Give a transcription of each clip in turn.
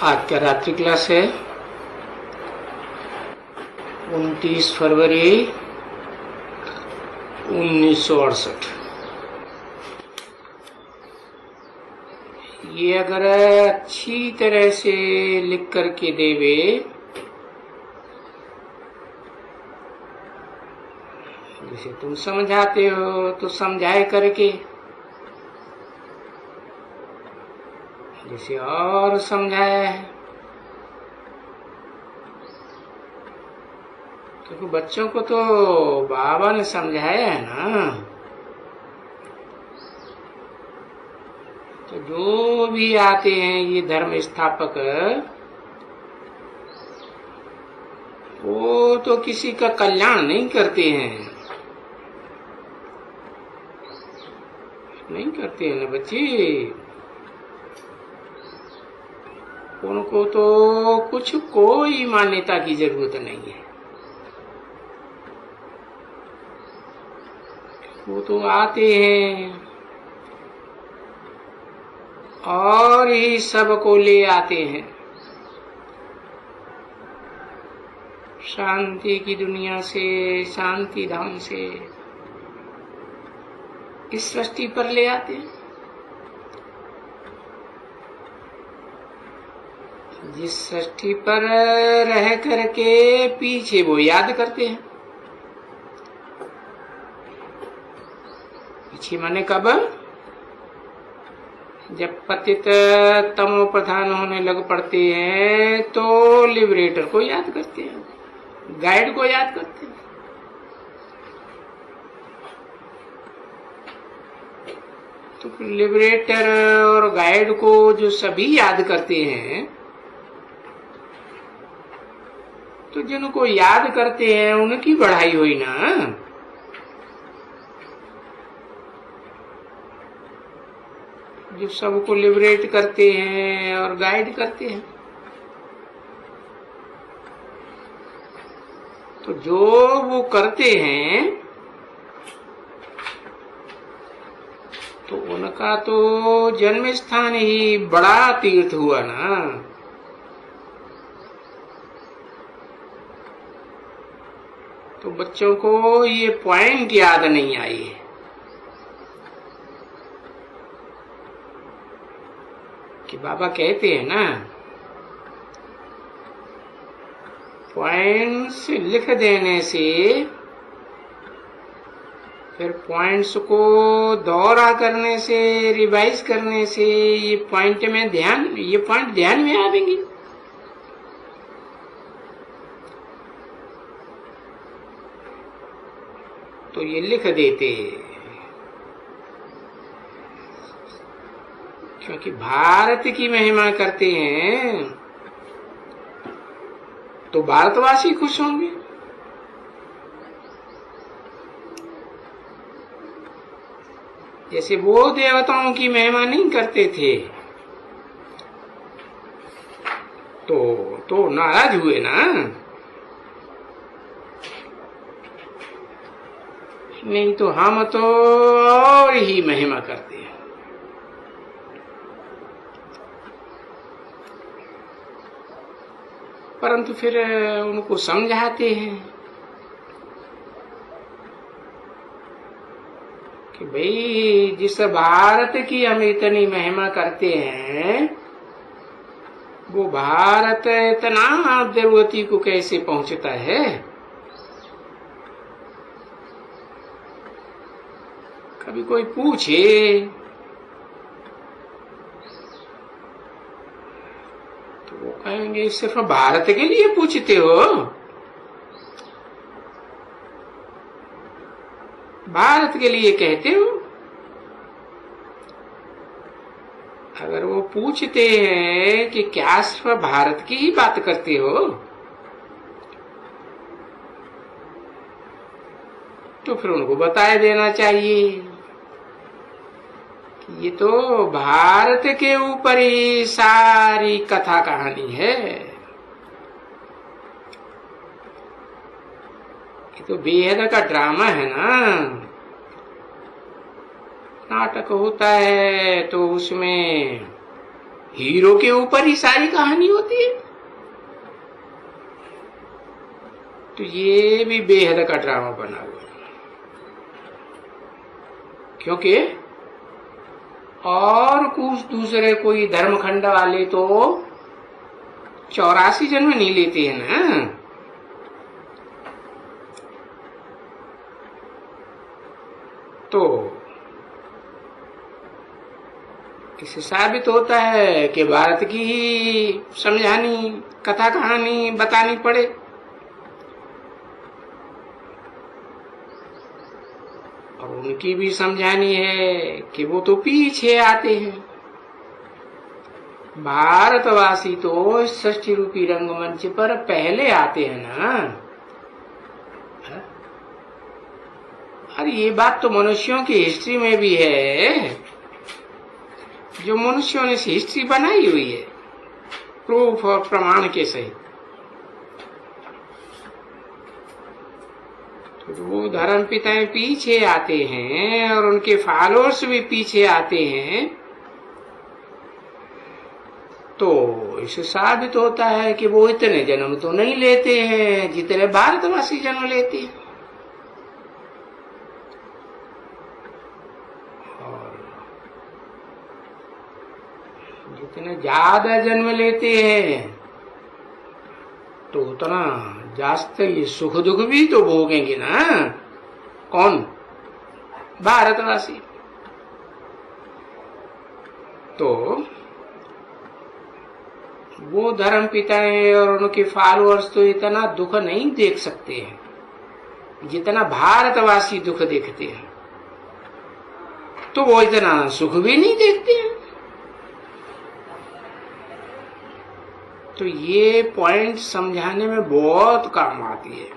आज क्या रात्रि क्लास है? 29 फरवरी 1968। ये अगर अच्छी तरह से लिख करके देवे जैसे तुम समझाते हो तो समझाए करके, जैसे और समझाया है। क्योंकि बच्चों को तो बाबा ने समझाया है ना। तो जो भी आते हैं ये धर्म स्थापक, वो तो किसी का कल्याण नहीं करते हैं, नहीं करते हैं ना बच्चे। उनको तो कुछ कोई मान्यता की जरूरत नहीं है। वो तो आते हैं और ही सबको ले आते हैं शांति की दुनिया से, शांति धाम से इस सृष्टि पर ले आते हैं। जिस सृष्टि पर रह करके पीछे वो याद करते हैं। पीछे माने कब? जब पतित तमो प्रधान होने लग पड़ते हैं तो लिबरेटर को याद करते हैं, गाइड को याद करते हैं। तो लिबरेटर और गाइड को जो सभी याद करते हैं, तो जिनको याद करते हैं उनकी बढ़ाई हुई ना। जो सबको लिबरेट करते हैं और गाइड करते हैं, तो जो वो करते हैं तो उनका तो जन्म स्थान ही बड़ा तीर्थ हुआ ना। तो बच्चों को ये पॉइंट याद नहीं आई है कि बाबा कहते हैं ना, पॉइंट्स लिख देने से, फिर पॉइंट्स को दोहरा करने से, रिवाइज करने से ये पॉइंट ध्यान में आवेंगे। तो ये लिख देते हैं क्योंकि भारत की महिमा करते हैं तो भारतवासी खुश होंगे। जैसे वो देवताओं की महिमा नहीं करते थे तो नाराज हुए ना। नहीं तो हम तो और ही महिमा करते हैं। परंतु फिर उनको समझाते हैं कि भाई जिस भारत की हम इतनी महिमा करते हैं, वो भारत इतना द्रवती को कैसे पहुंचता है? कभी कोई पूछे तो वो कहेंगे सिर्फ भारत के लिए पूछते हो? भारत के लिए कहते हो? अगर वो पूछते हैं कि क्या सिर्फ भारत की ही बात करते हो, तो फिर उनको बता देना चाहिए कि ये तो भारत के ऊपर ही सारी कथा कहानी है। ये तो बेहद का ड्रामा है ना। नाटक होता है तो उसमें हीरो के ऊपर ही सारी कहानी होती है। तो ये भी बेहद का ड्रामा बना हुआ है, क्योंकि और कुछ दूसरे कोई धर्मखंड वाले तो 84 जन्म नहीं लेते हैं ना। तो इससे साबित होता है कि भारत की ही समझानी कथा कहानी बतानी पड़े। और उनकी भी समझानी है कि वो तो पीछे आते हैं। भारतवासी तो सृष्टि रूपी रंगमंच पर पहले आते हैं ना। और ये बात तो मनुष्यों की हिस्ट्री में भी है, जो मनुष्यों ने हिस्ट्री बनाई हुई है प्रूफ और प्रमाण के सहित। तो वो धर्म पिताएं पीछे आते हैं और उनके फॉलोअर्स भी पीछे आते हैं। तो इससे साबित होता है कि वो इतने जन्म तो नहीं लेते हैं जितने भारतवासी जन्म लेते हैं। जितने ज्यादा जन्म लेते हैं तो उतना जास्त ये सुख दुख भी तो भोगेंगे ना। कौन? भारतवासी। तो वो धर्म पिताएं और उनके फॉलोअर्स तो इतना दुख नहीं देख सकते हैं जितना भारतवासी दुख देखते हैं। तो वो इतना सुख भी नहीं देखते हैं। तो ये पॉइंट समझाने में बहुत काम आती है।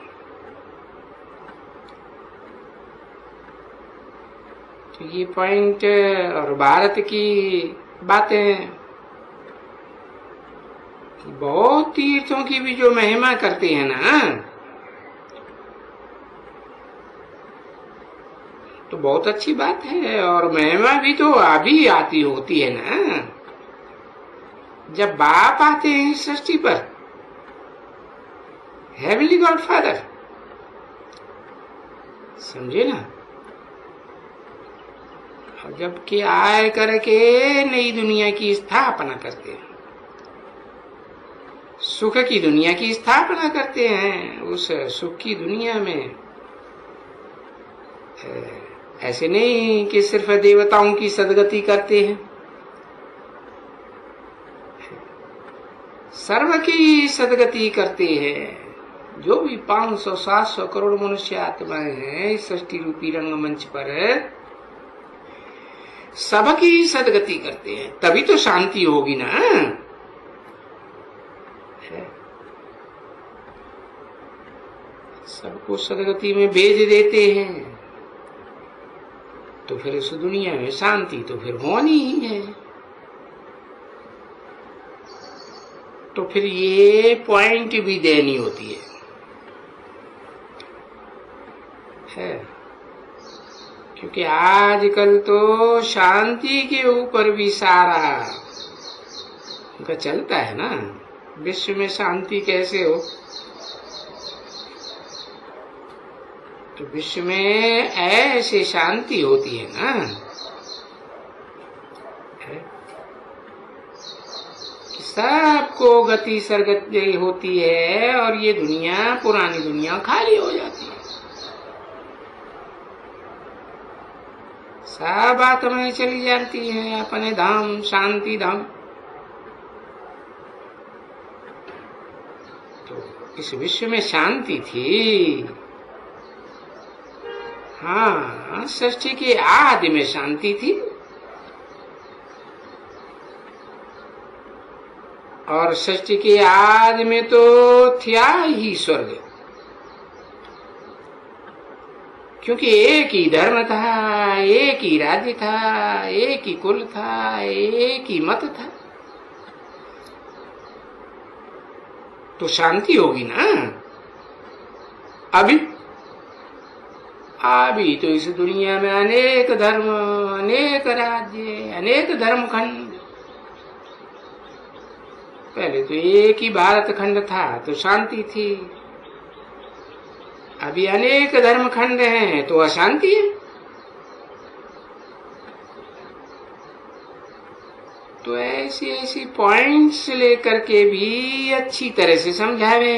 तो ये पॉइंट और भारत की बातें बहुत तीर्थों की भी जो महिमा करते हैं ना, तो बहुत अच्छी बात है। और महिमा भी तो अभी आती होती है ना, जब बाप आते हैं इस सृष्टि पर, हेवनली गॉड फादर, समझे ना। और जबकि आए करके नई दुनिया की स्थापना करते हैं, सुख की दुनिया की स्थापना करते हैं। उस सुख की दुनिया में ऐसे नहीं कि सिर्फ देवताओं की सदगति करते हैं, सर्व की सदगति करते हैं। जो भी 500-700 करोड़ मनुष्य आत्माएं हैं इस सृष्टि रूपी रंगमंच पर, सबकी सदगति करते हैं, तभी तो शांति होगी ना। सबको सदगति में भेज देते हैं तो फिर इस दुनिया में शांति तो फिर होनी ही है। तो फिर ये पॉइंट भी देनी होती है। क्योंकि आजकल तो शांति के ऊपर भी सारा उनका चलता है ना। विश्व में शांति कैसे हो, तो विश्व में ऐसे शांति होती है ना कि सबको गति सरगति होती है और ये दुनिया, पुरानी दुनिया खाली हो जाती है। सब आत्माएं चली जाती है अपने धाम, शांति धाम। तो इस विश्व में शांति थी। हाँ, सृष्टि के आदि में शांति थी और सृष्टि के आदि में तो था ही स्वर्ग, क्योंकि एक ही धर्म था, एक ही राज्य था, एक ही कुल था, एक ही मत था। तो शांति होगी ना। अभी तो इस दुनिया में अनेक धर्म, अनेक राज्य, अनेक धर्मखंड, पहले तो एक ही भारत खंड था तो शांति थी, अभी अनेक धर्म खंड हैं तो अशांति है। तो ऐसी ऐसी पॉइंट्स लेकर के भी अच्छी तरह से समझावे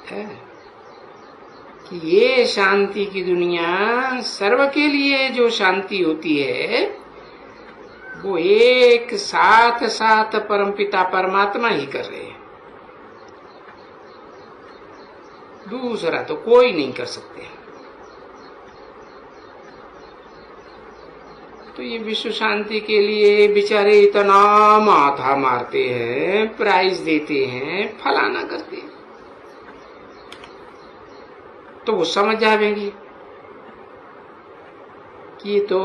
हैं कि ये शांति की दुनिया, सर्व के लिए जो शांति होती है वो एक साथ साथ परमपिता परमात्मा ही कर रहे हैं, दूसरा तो कोई नहीं कर सकते। तो ये विश्व शांति के लिए बेचारे इतना माथा मारते हैं, प्राइज देते हैं, फलाना करते हैं, तो वो समझ जाएंगे कि ये तो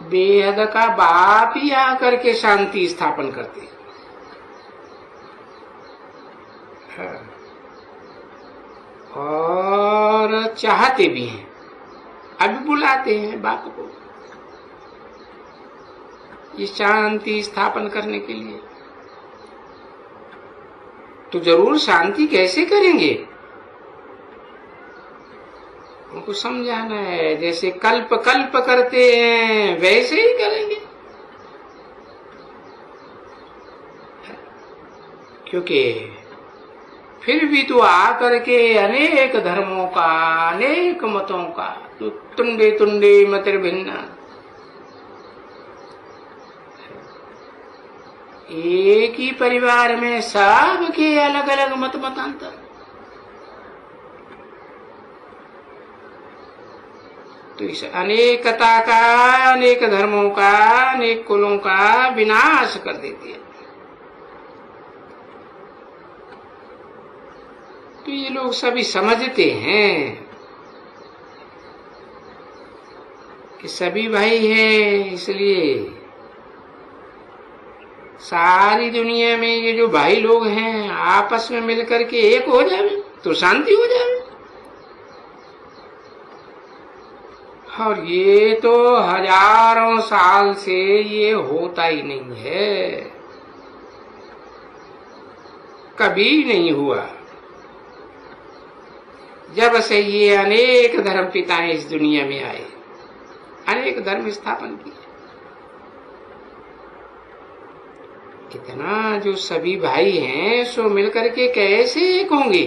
बेहद का बाप ही आकर के शांति स्थापन करते हैं। और चाहते भी हैं, अभी बुलाते हैं बाप को ये शांति स्थापन करने के लिए। तो जरूर शांति कैसे करेंगे उनको समझाना है। जैसे कल्प कल्प करते हैं वैसे ही करेंगे, क्योंकि फिर भी तो आकर के अनेक धर्मों का, अनेक मतों का, तो तुंडे तुंडे मतिर भिन्न, एक ही परिवार में सबके अलग अलग मत मतांतर। तो इस अनेकता का, अनेक धर्मों का, अनेक कुलों का विनाश कर देती है। तो ये लोग सभी समझते हैं कि सभी भाई हैं, इसलिए सारी दुनिया में ये जो भाई लोग हैं आपस में मिलकर के एक हो जाए तो शांति हो जाए। और ये तो हजारों साल से ये होता ही नहीं है, कभी नहीं हुआ। जब से ये अनेक धर्म पिताएं इस दुनिया में आए, अनेक धर्म स्थापन किए, कितना जो सभी भाई हैं सो मिलकर के कैसे एक होंगे।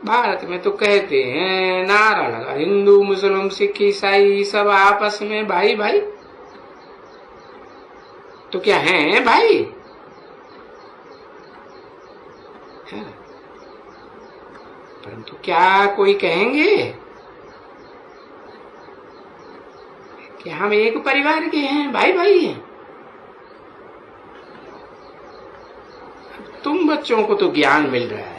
भारत में तो कहते हैं, नारा लगा, हिंदू मुस्लिम सिख ईसाई सब आपस में भाई भाई। तो क्या हैं भाई? है। परंतु क्या कोई कहेंगे कि हम एक परिवार के हैं, भाई भाई हैं? तुम बच्चों को तो ज्ञान मिल रहा है,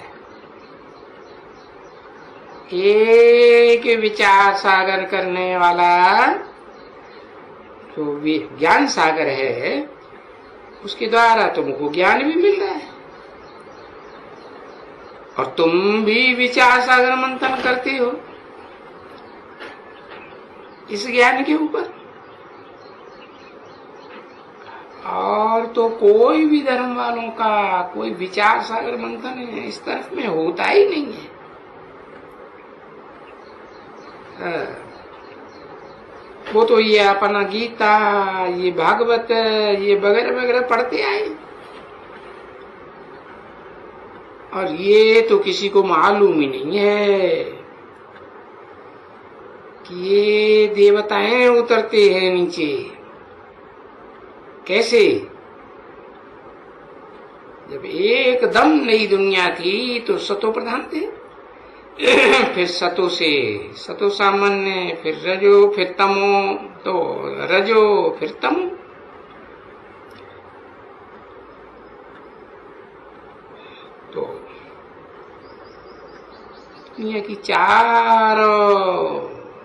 एक विचार सागर करने वाला जो ज्ञान सागर है उसके द्वारा तुमको ज्ञान भी मिल रहा है, और तुम भी विचार सागर मंथन करते हो इस ज्ञान के ऊपर। और तो कोई भी धर्म वालों का कोई विचार सागर मंथन इस तरफ में होता ही नहीं है। वो तो ये अपना गीता, ये भागवत, ये वगैरह वगैरह पढ़ते आए, और ये तो किसी को मालूम ही नहीं है कि ये देवताएं उतरते हैं नीचे कैसे। जब एकदम नई दुनिया थी तो सतो प्रधान थे, फिर सतो से सतो सामान्य, फिर रजो, फिर तमो, तो रजो फिर तमो। तो दुनिया की चार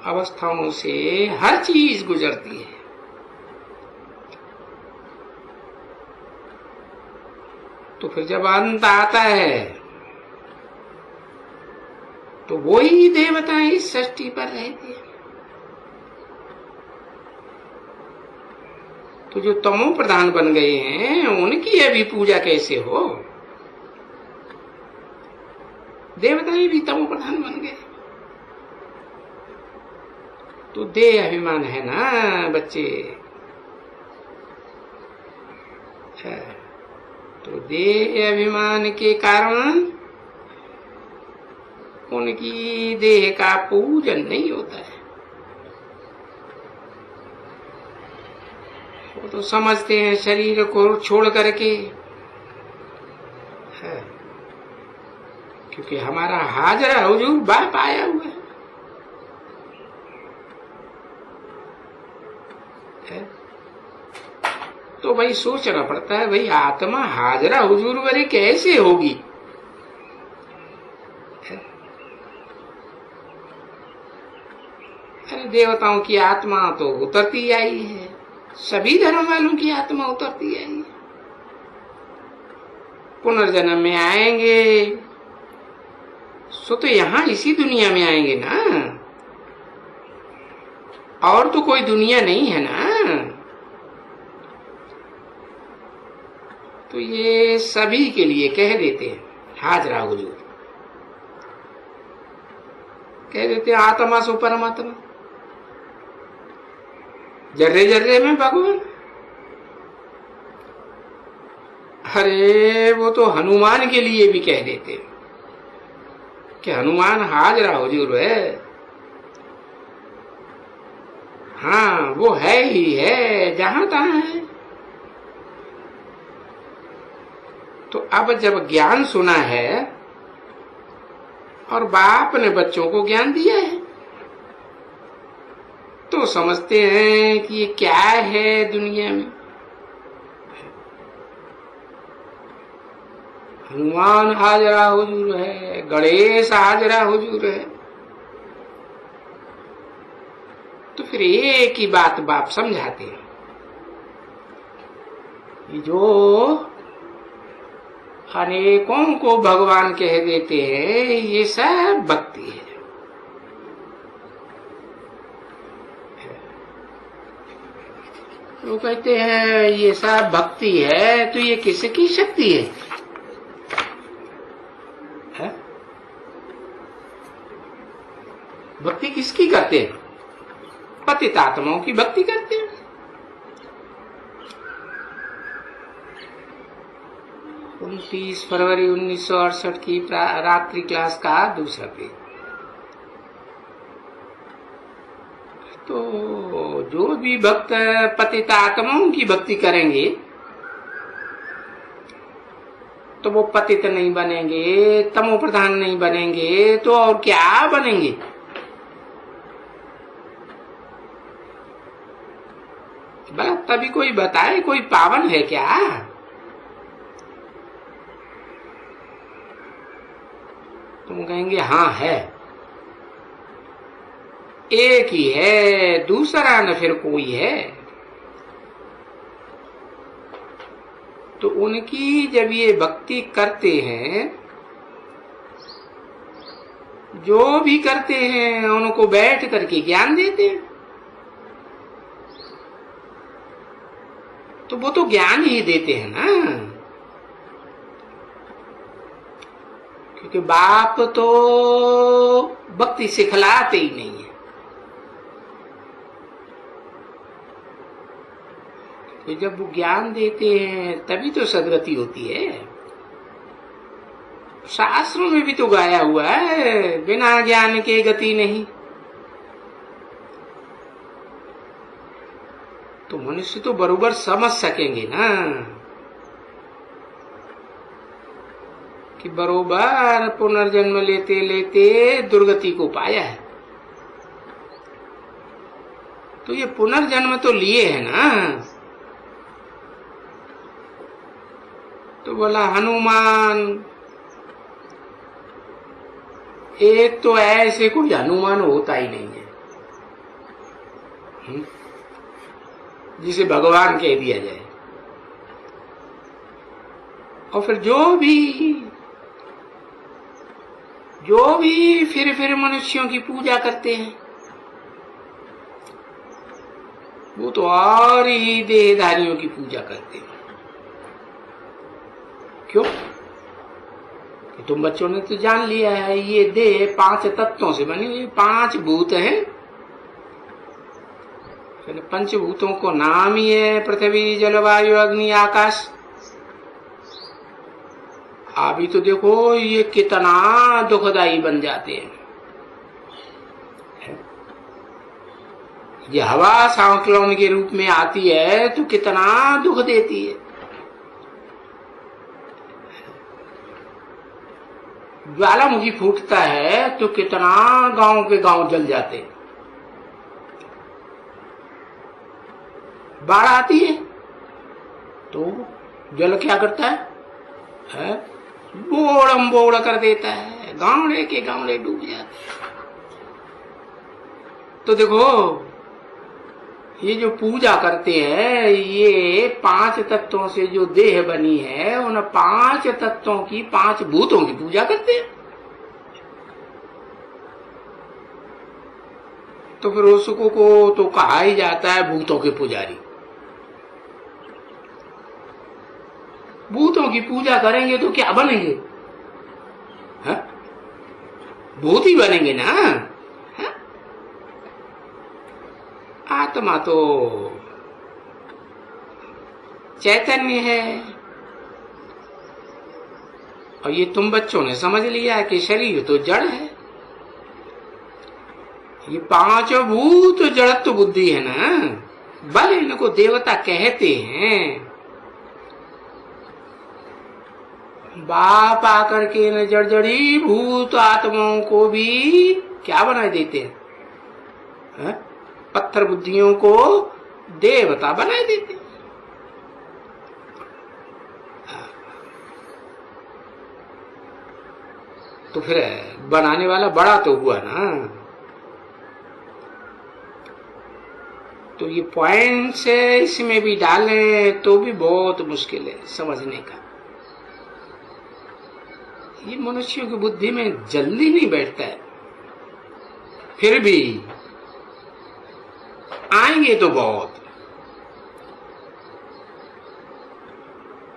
अवस्थाओं से हर चीज गुजरती है। तो फिर जब अंत आता है तो वही देवता इस सृष्टि पर रहते हैं। तो जो तमो प्रधान बन गए हैं उनकी अभी पूजा कैसे हो? देवताएं भी तमो प्रधान बन गए। तो देह अभिमान है ना बच्चे। तो देह अभिमान के कारण उनकी देह का पूजन नहीं होता है। वो तो समझते हैं शरीर को छोड़ करके है, क्योंकि हमारा हाजरा हुजूर बाप आया हुआ है। तो भाई सोचना पड़ता है, भाई आत्मा हाजरा हुजूर वाली कैसे होगी? अरे देवताओं की आत्मा तो उतरती आई है, सभी धर्म वालों की आत्मा उतरती आई है। पुनर्जन्म में आएंगे सो तो यहाँ इसी दुनिया में आएंगे ना, और तो कोई दुनिया नहीं है ना। तो ये सभी के लिए कह देते हैं हाजरा हुजूर, कह देते हैं आत्मा सो परमात्मा, जर्रे जर्रे में भगवान। अरे वो तो हनुमान के लिए भी कह देते हैं कि हनुमान हाजरा हुजूर है। हाँ वो है ही है, जहां तहां है। तो अब जब ज्ञान सुना है और बाप ने बच्चों को ज्ञान दिया है तो समझते हैं कि ये क्या है दुनिया में। हनुमान हाजरा हुजूर है, गणेश हाजरा हुजूर है। तो फिर एक ही बात बाप समझाते हैं, जो अनेकों को भगवान कह देते हैं ये सब भक्ति है। वो कहते हैं ये सब भक्ति है, तो ये किसकी शक्ति है? भक्ति किसकी करते हैं? पतित आत्माओं की भक्ति करते हैं। 29 फरवरी 1968 की रात्रि क्लास का दूसरा पेज। तो जो भी भक्त पतित आत्माओं की भक्ति करेंगे तो वो पतित नहीं बनेंगे, तमो प्रधान नहीं बनेंगे, तो और क्या बनेंगे? भला तभी कोई बताए कोई पावन है क्या? तुम कहेंगे हाँ है, एक ही है, दूसरा न फिर कोई है। तो उनकी जब ये भक्ति करते हैं, जो भी करते हैं उनको बैठ करके ज्ञान देते हैं, तो वो तो ज्ञान ही देते हैं ना। क्योंकि बाप तो भक्ति सिखलाते ही नहीं है। तो जब वो ज्ञान देते हैं तभी तो सदगति होती है। शास्त्रों में भी तो गाया हुआ है, बिना ज्ञान के गति नहीं। तो मनुष्य तो बरोबर समझ सकेंगे ना कि बरोबर पुनर्जन्म लेते लेते दुर्गति को पाया है। तो ये पुनर्जन्म तो लिए है ना। तो बोला हनुमान, एक तो ऐसे कोई हनुमान होता ही नहीं है जिसे भगवान कह दिया जाए। और फिर जो भी फिर मनुष्यों की पूजा करते हैं, वो तो और ही देहधारियों की पूजा करते हैं। क्यों? तुम बच्चों ने तो जान लिया है ये देह 5 तत्वों से बनी हुई, 5 भूत हैं। पंचभूतों को नाम ही है पृथ्वी, जल, वायु, अग्नि, आकाश। अभी तो देखो ये कितना दुखदाई बन जाते हैं। ये हवा साइक्लोन के रूप में आती है तो कितना दुख देती है। ज्वालामुखी फूटता है तो कितना गांव के गांव जल जाते हैं। बाढ़ आती है तो जल क्या करता है? बोड़म बोड़ कर देता है, गांवड़े के गांवड़े डूब जाते हैं। तो देखो ये जो पूजा करते हैं ये 5 तत्वों से जो देह बनी है उन 5 तत्वों की 5 भूतों की पूजा करते हैं। तो फिर उसको को तो कहा ही जाता है भूतों के पुजारी। भूतों की पूजा करेंगे तो क्या बनेंगे? भूत ही बनेंगे ना। आत्मा तो चैतन्य है। और ये तुम बच्चों ने समझ लिया कि शरीर तो जड़ है। ये 5 भूत जड़त्व बुद्धि है ना, भले इनको देवता कहते हैं। बाप आकर के न जड़जड़ी भूत आत्माओं को भी क्या बना देते हैं? पत्थर बुद्धियों को देवता बना देते हैं। तो फिर बनाने वाला बड़ा तो हुआ ना। तो ये पॉइंट्स इसमें भी डालें तो भी बहुत मुश्किल है समझने का। ये मनुष्यों की बुद्धि में जल्दी नहीं बैठता है। फिर भी आएंगे तो बहुत।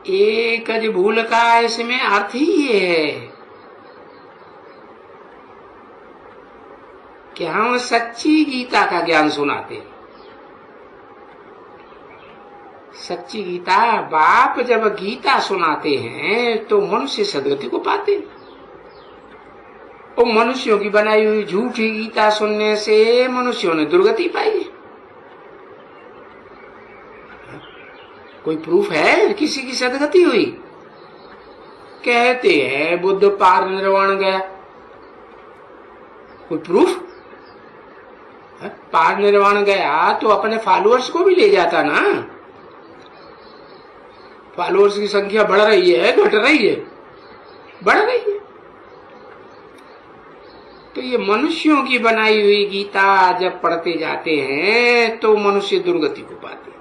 एक भूल का इसमें अर्थ ही ये है कि हम सच्ची गीता का ज्ञान सुनाते हैं। सच्ची गीता बाप जब गीता सुनाते हैं तो मनुष्य सदगति को पाते हैं। और मनुष्यों की बनाई हुई झूठी गीता सुनने से मनुष्यों ने दुर्गति पाई है। कोई प्रूफ है किसी की सदगति हुई? कहते हैं बुद्ध पार निर्वाण गया। कोई प्रूफ? पार निर्वाण गया तो अपने फॉलोअर्स को भी ले जाता ना। फॉलोअर्स की संख्या बढ़ रही है, घट रही है? बढ़ रही है। तो ये मनुष्यों की बनाई हुई गीता जब पढ़ते जाते हैं तो मनुष्य दुर्गति को पाते हैं।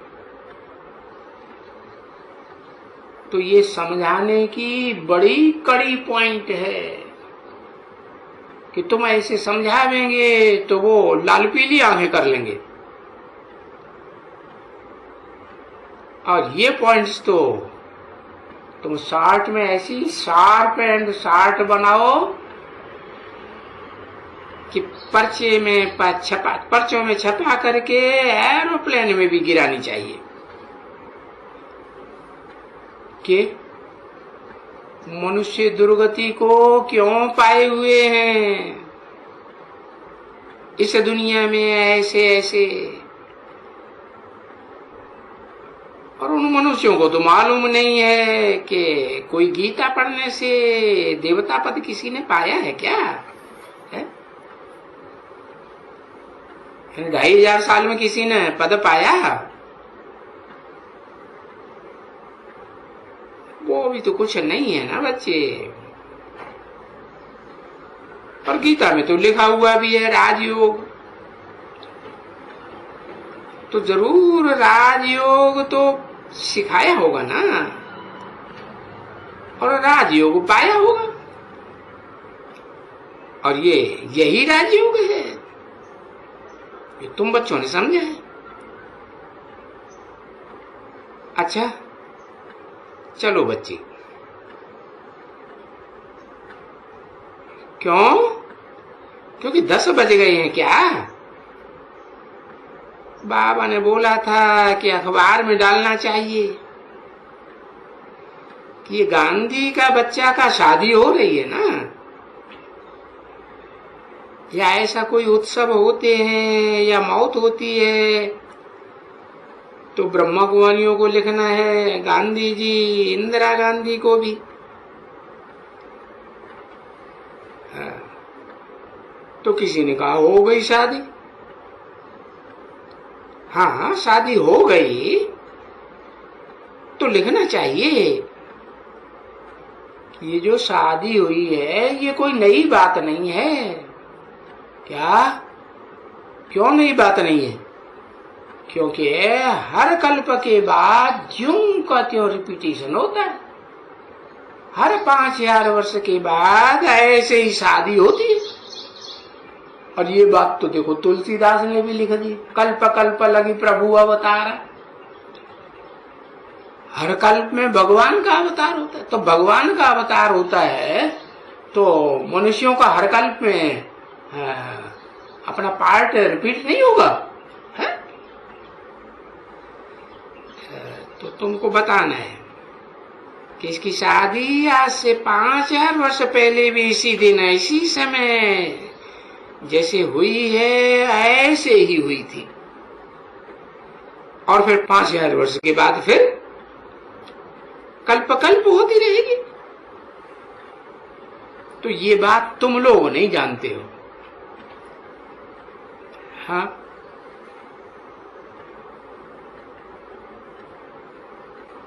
तो ये समझाने की बड़ी कड़ी पॉइंट है कि तुम ऐसे समझावेंगे तो वो लाल पीली आंखें कर लेंगे। और ये पॉइंट्स तो तुम शार्ट में ऐसी शार्प एंड शार्ट बनाओ कि पर्चों में छपा करके एरोप्लेन में भी गिरानी चाहिए कि मनुष्य दुर्गति को क्यों पाए हुए हैं इस दुनिया में ऐसे ऐसे। और उन मनुष्यों को तो मालूम नहीं है कि कोई गीता पढ़ने से देवता पद किसी ने पाया है क्या? 2500 साल में किसी ने पद पाया? वो भी तो कुछ नहीं है ना बच्चे। और गीता में तो लिखा हुआ भी है राजयोग। तो जरूर राजयोग तो सिखाया होगा ना, और राजयोग पाया होगा। और यही राजयोग है, ये तुम बच्चों ने समझा है। अच्छा चलो बच्चे। क्यों? क्योंकि 10 बज गए हैं क्या? बाबा ने बोला था कि अखबार में डालना चाहिए कि ये गांधी का बच्चा का शादी हो रही है ना, या ऐसा कोई उत्सव होते हैं या मौत होती है तो ब्रह्मा कुमारियों को लिखना है, गांधी जी इंदिरा गांधी को भी। तो किसी ने कहा हो गई शादी। हाँ शादी हो गई तो लिखना चाहिए कि ये जो शादी हुई है ये कोई नई बात नहीं है। क्या? क्यों नई बात नहीं है? क्योंकि हर कल्प के बाद ज्यों का त्यों रिपीटेशन होता है। हर 5000 वर्ष के बाद ऐसे ही शादी होती है। और ये बात तो देखो तुलसीदास ने भी लिख दी, कल्प कल्प लगी प्रभु अवतार। हर कल्प में भगवान का अवतार होता है। तो भगवान का अवतार होता है तो मनुष्यों का हर कल्प में अपना पार्ट रिपीट नहीं होगा है? तो तुमको बताना है कि इसकी शादी आज से 5000 वर्ष पहले भी इसी दिन इसी समय जैसे हुई है ऐसे ही हुई थी, और फिर 5000 वर्ष के बाद फिर कल्प कल्प होती रहेगी। तो ये बात तुम लोग नहीं जानते हो। हाँ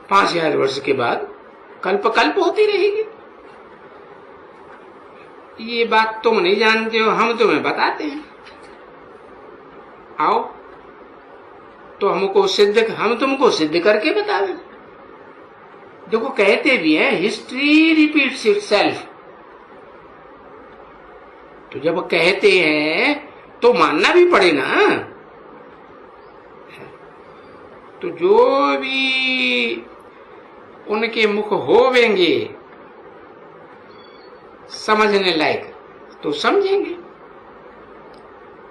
5000 वर्ष के बाद कल्प कल्प होती रहेगी। ये बात तुम नहीं जानते हो, हम तुम्हें बताते हैं। आओ तो हम तुमको सिद्ध करके बतावे। देखो कहते भी हैं हिस्ट्री रिपीट्स इटसेल्फ। तो जब कहते हैं तो मानना भी पड़े ना। तो जो भी उनके मुख होवेंगे समझने लायक तो समझेंगे।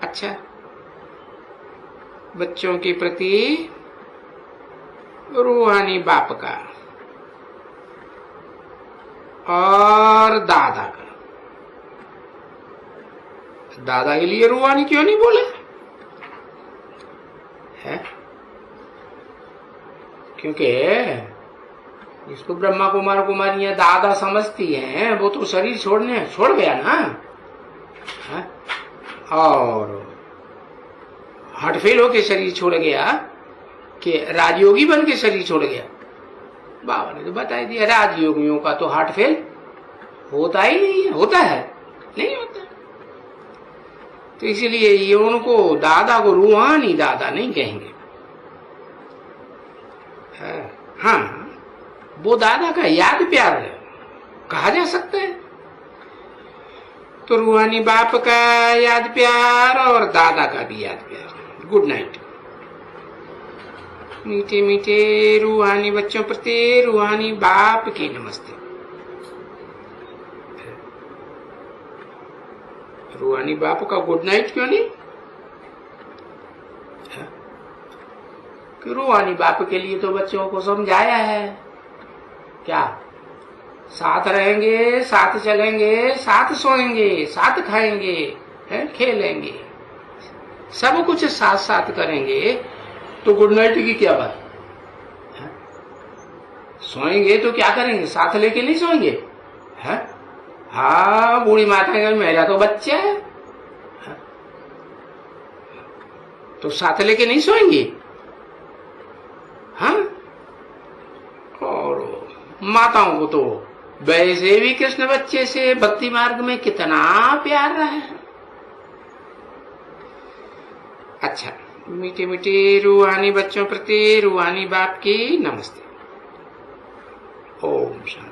अच्छा बच्चों के प्रति रूहानी बाप का और दादा का, दादा के लिए रूहानी क्यों नहीं बोले है? क्योंकि इसको ब्रह्मा कुमार कुमारियां दादा समझती हैं, वो तो शरीर छोड़ गया ना है? और हार्ट फेल होके शरीर छोड़ गया कि राजयोगी बन के शरीर छोड़ गया। बाबा ने तो बता दिया राजयोगियों का तो हार्ट फेल होता ही नहीं है। होता है? नहीं होता। तो इसलिए ये उनको दादा को रूहानी दादा नहीं कहेंगे। हाँ वो दादा का याद प्यार कहा जा सकता है। तो रूहानी बाप का याद प्यार और दादा का भी याद प्यार। Good night. मीठे मीठे रूहानी बच्चों प्रति रूहानी बाप की नमस्ते। रूहानी बाप का गुड नाइट क्यों नहीं? कि रूहानी बाप के लिए तो बच्चों को समझाया है क्या? साथ रहेंगे, साथ चलेंगे, साथ सोएंगे, साथ खाएंगे, खेलेंगे, सब कुछ साथ साथ करेंगे। तो गुड नाइट की क्या बात है? सोएंगे तो क्या करेंगे? साथ लेके नहीं सोएंगे है? हाँ बूढ़ी माता का मेरा तो बच्चा है, तो साथ लेके नहीं सोएंगे। हाँ और माताओं को तो वैसे भी कृष्ण बच्चे से भक्ति मार्ग में कितना प्यार रहा है। अच्छा मीठे मीठे रूहानी बच्चों प्रति रूहानी बाप की नमस्ते। ओम शांति।